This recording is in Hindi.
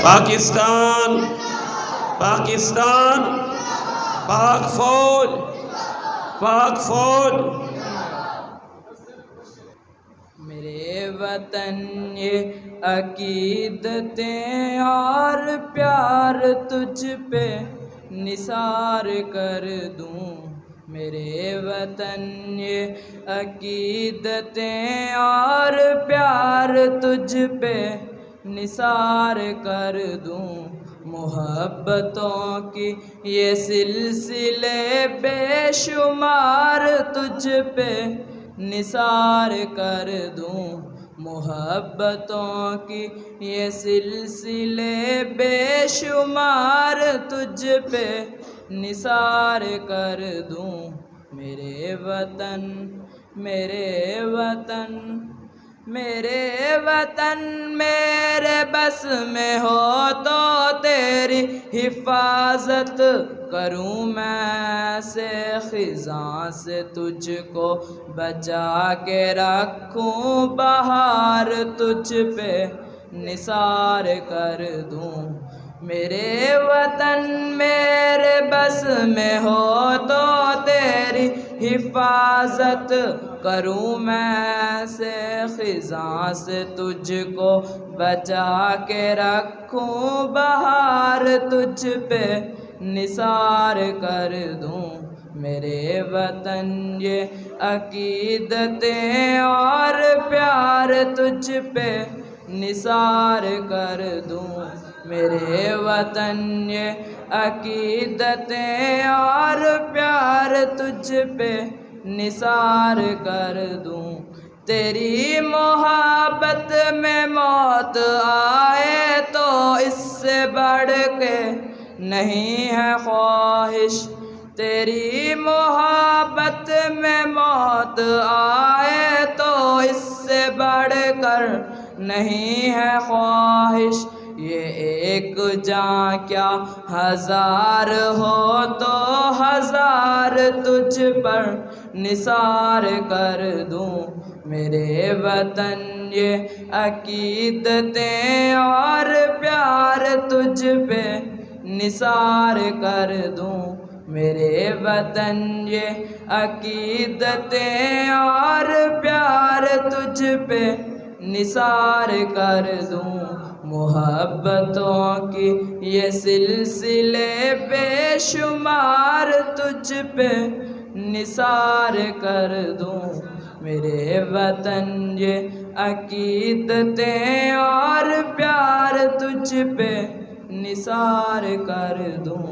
पाकिस्तान पाकिस्तान पाक फौज। मेरे वतन ये अकीदतें और प्यार तुझ पे निसार कर दूं। मेरे वतन ये अकीदतें और प्यार तुझ पे निसार कर दूं। मोहब्बतों की ये सिलसिले बेशुमार तुझ पे निसार कर दूं। मोहब्बतों की ये सिलसिले बेशुमार तुझ पे निसार कर दूं। मेरे वतन मेरे वतन मेरे वतन मेरे बस में हो तो तेरी हिफाजत करूं मैं से खिज़ां से तुझको बचा के रखूं। बहार तुझ पे निसार कर दूं। मेरे वतन मेरे बस में हो तो तेरी हिफाजत करूं मैं से खिज़ां से तुझको बचा के रखूं। बहार तुझ पे निसार कर दूं। मेरे वतन ये अकीदतें और प्यार तुझ पे निसार कर दूं। मेरे वतन ये अकीदतें और प्यार तुझ पे निसार कर दूं। तेरी मोहब्बत में मौत आए तो इससे बढ़ के नहीं है ख्वाहिश। तेरी मोहब्बत में मौत आए तो इससे बढ़कर नहीं है ख्वाहिश। ये एक जान क्या हजार हो तो हजार तुझ पर निसार कर दूं। मेरे वतन ये अकीदतें और प्यार तुझ पे निसार कर दूं। मेरे वतन ये अकीदतें और प्यार तुझ पे निसार कर दूं। मोहब्बतों की ये सिलसिले बेशुमार तुझ पे निसार कर दूं। मेरे वतन ये अकीदतें और प्यार तुझ पे निसार कर दूं।